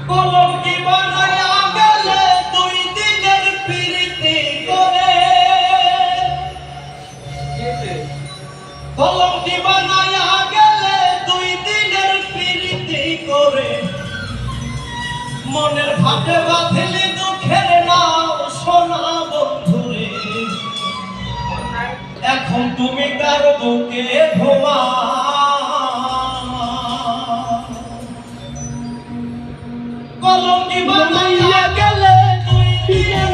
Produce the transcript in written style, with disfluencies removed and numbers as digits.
কলঙ্কি বানায়া গেলে 2 দিনের প্রীতি করে, কলঙ্কি বানায়া গেলে 2 দিনের প্রীতি করে, মনের ভাবে বাঁধলে দুঃখের নাও সোনা বন্ধুরে। এখন তুমি তার বুকে ঘুমাও, কলঙ্কি বানাইয়া গেলে 2 দিনের